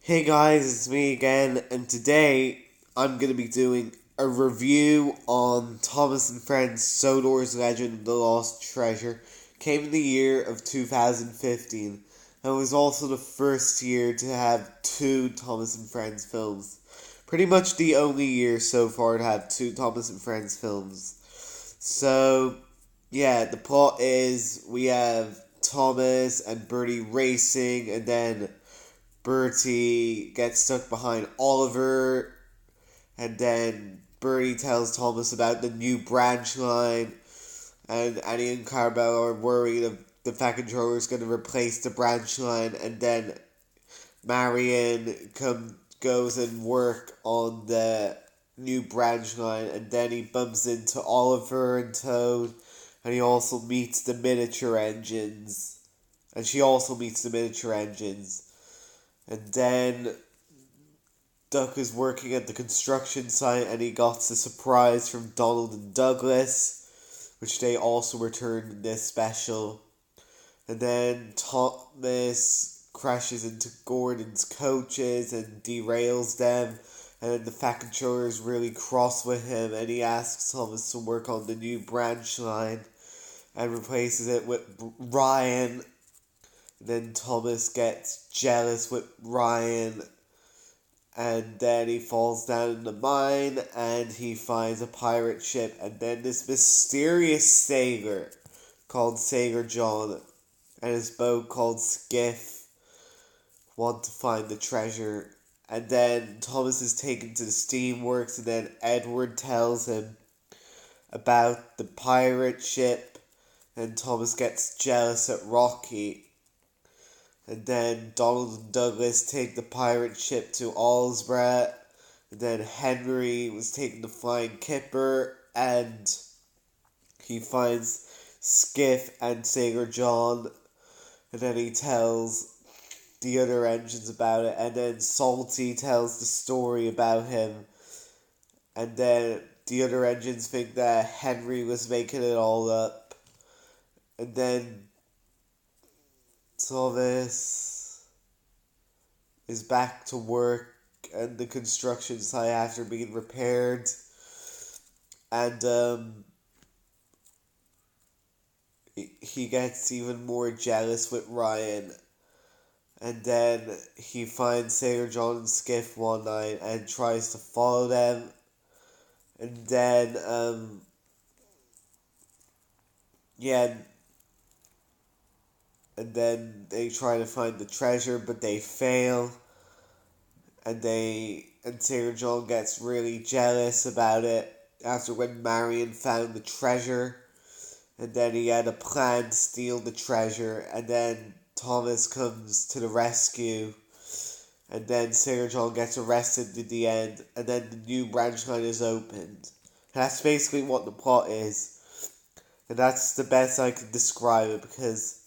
Hey guys, it's me again, and today I'm going to be doing a review on Thomas and Friends Sodor's Legend of the Lost Treasure. Came in the year of 2015, and was also the first year to have two Thomas and Friends films. Pretty much the only year so far to have two Thomas and Friends films. So, yeah, the plot is we have Thomas and Bertie racing, and then Bertie gets stuck behind Oliver, and then Bertie tells Thomas about the new branch line, and Annie and Carmel are worried of the Fat Controller is going to replace the branch line, and then Marion goes and work on the new branch line, and then he bumps into Oliver and Toad, and he also meets the miniature engines, and she also meets the miniature engines. And then Duck is working at the construction site and he got a surprise from Donald and Douglas, which they also returned in this special. And then Thomas crashes into Gordon's coaches and derails them. And then the Fat Controller is really cross with him and he asks Thomas to work on the new branch line and replaces it with Ryan. Then Thomas gets jealous with Ryan, and then he falls down in the mine, and he finds a pirate ship, and then this mysterious sailor called Sailor John and his boat called Skiff want to find the treasure. And then Thomas is taken to the steamworks, and then Edward tells him about the pirate ship, and Thomas gets jealous at Rocky. And then Donald and Douglas take the pirate ship to Allsborough. And then Henry was taken to find Kipper. And he finds Skiff and Sailor John. And then he tells the other engines about it. And then Salty tells the story about him. And then the other engines think that Henry was making it all up. And then Thomas is back to work and the construction site after being repaired. And he gets even more jealous with Ryan. And then he finds Sailor John and Skiff one night and tries to follow them. And then, yeah, and then they try to find the treasure, but they fail. And Sailor John gets really jealous about it after when Marion found the treasure. And then he had a plan to steal the treasure, and then Thomas comes to the rescue. And then Sailor John gets arrested in the end, and then the new branch line is opened. That's basically what the plot is. And that's the best I can describe it because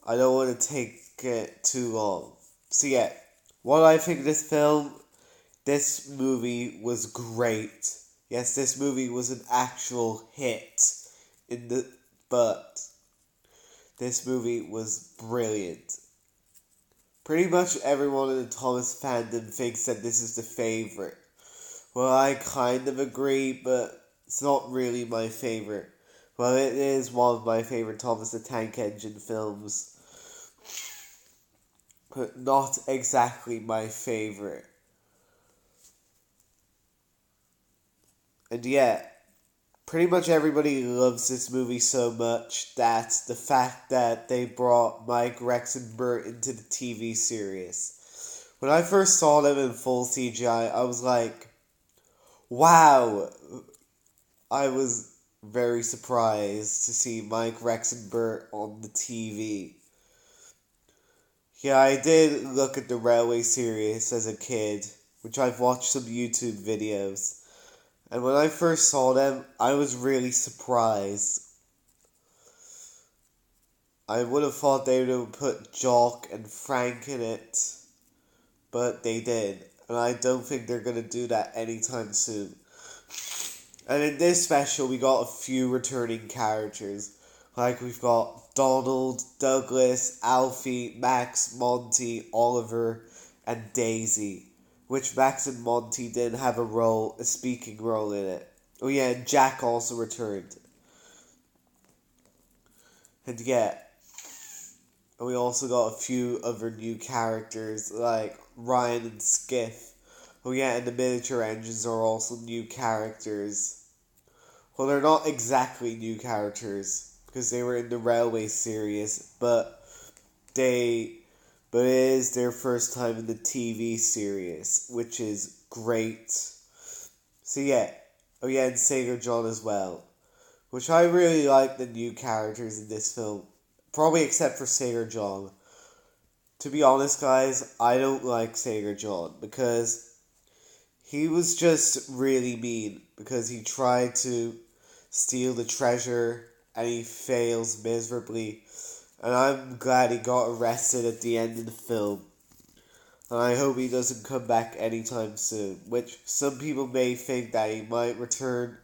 I don't want to take it too long. So yeah, what do I think of this film? This movie was great. Yes, this movie was an actual hit but this movie was brilliant. Pretty much everyone in the Thomas fandom thinks that this is the favorite. Well, I kind of agree, but it's not really my favorite. Well, it is one of my favorite Thomas the Tank Engine films, but not exactly my favorite. And yeah, pretty much everybody loves this movie so much that the fact that they brought Mike, Rex, and Bert into the TV series. When I first saw them in full CGI, I was like, wow! I was very surprised to see Mike, Rex, and Bert on the TV. Yeah, I did look at the Railway series as a kid, which I've watched some YouTube videos. And when I first saw them, I was really surprised. I would have thought they would have put Jock and Frank in it, but they did. And I don't think they're going to do that anytime soon. And in this special, we got a few returning characters. Like we've got Donald, Douglas, Alfie, Max, Monty, Oliver, and Daisy, which Max and Monty didn't have a speaking role in it. Oh yeah, and Jack also returned. And yeah, and we also got a few other new characters like Ryan and Skiff. Oh yeah, and the miniature engines are also new characters. Well, they're not exactly new characters because they were in the Railway series, they but it is their first time in the TV series, which is great. So yeah, oh yeah, and Sailor John as well, which I really like the new characters in this film, probably except for Sailor John. To be honest, guys, I don't like Sailor John because he was just really mean because he tried to steal the treasure and he fails miserably. And I'm glad he got arrested at the end of the film. And I hope he doesn't come back anytime soon. Which some people may think that he might return.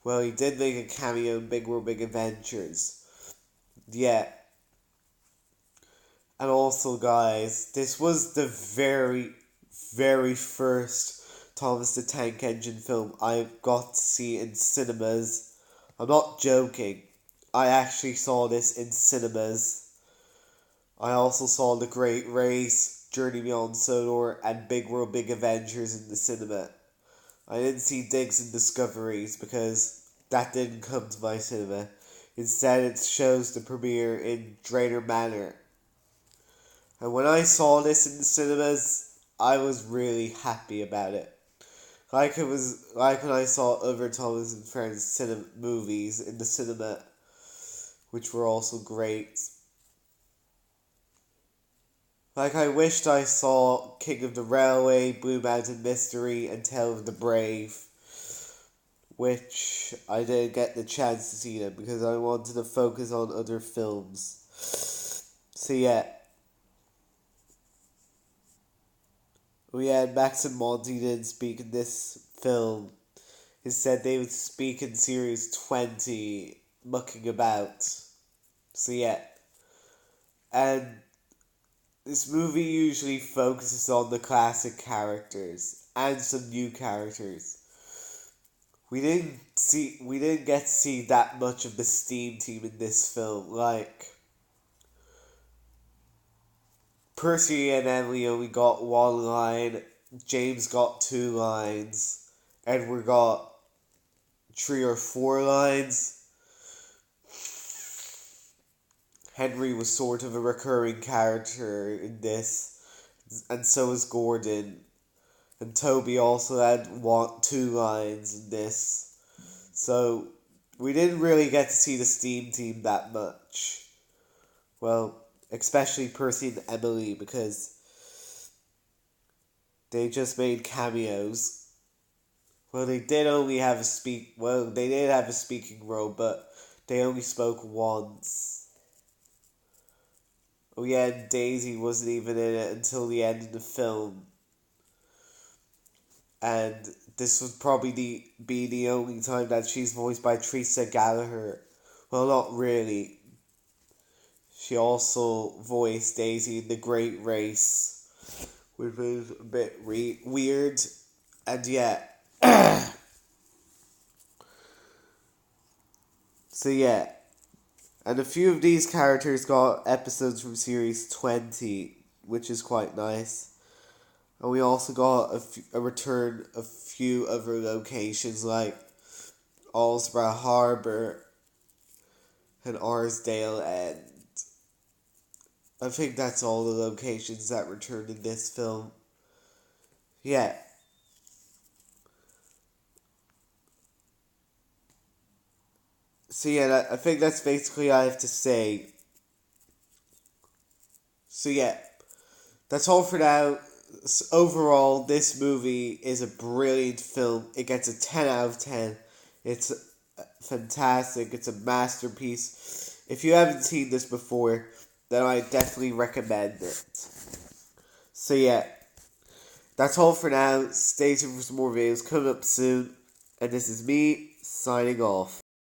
Well, he did make a cameo in Big World Big Adventures. Yeah. And also, guys, this was the very, very first Thomas the Tank Engine film I got to see in cinemas. I'm not joking. I actually saw this in cinemas. I also saw The Great Race, Journey Beyond Sodor, and Big World Big Adventures in the cinema. I didn't see Digs and Discoveries because that didn't come to my cinema. Instead, it shows the premiere in Drainer Manor. And when I saw this in the cinemas, I was really happy about it. Like it was like when I saw other Thomas and Friends movies in the cinema, which were also great. Like I wished I saw King of the Railway, Blue Mountain Mystery, and Tale of the Brave, which I didn't get the chance to see them because I wanted to focus on other films. So yeah. We had Max and Monty didn't speak in this film. Instead, they would speak in Series 20, mucking about. So yeah. And this movie usually focuses on the classic characters and some new characters. We didn't get to see that much of the Steam Team in this film. Like Percy and Emily only got one line, James got 2 lines, Edward got 3 or 4 lines. Henry was sort of a recurring character in this, and so was Gordon. And Toby also had 2 lines in this. So, we didn't really get to see the Steam Team that much. Well, especially Percy and Emily, because they just made cameos. Well, they did have a speaking role, but they only spoke once. Oh yeah, and Daisy wasn't even in it until the end of the film. And this would probably be the only time that she's voiced by Teresa Gallagher. Well, not really. She also voiced Daisy in The Great Race, which was a bit weird. And yeah. So yeah. And a few of these characters got episodes from Series 20, which is quite nice. And we also got a return of few other locations like Allsborough Harbour and Arsdale End. I think that's all the locations that returned in this film. Yeah. So yeah, I think that's basically all I have to say. So yeah, that's all for now. So overall, this movie is a brilliant film. It gets a 10 out of 10. It's fantastic. It's a masterpiece. If you haven't seen this before, then I definitely recommend it. So yeah, that's all for now. Stay tuned for some more videos coming up soon. And this is me signing off.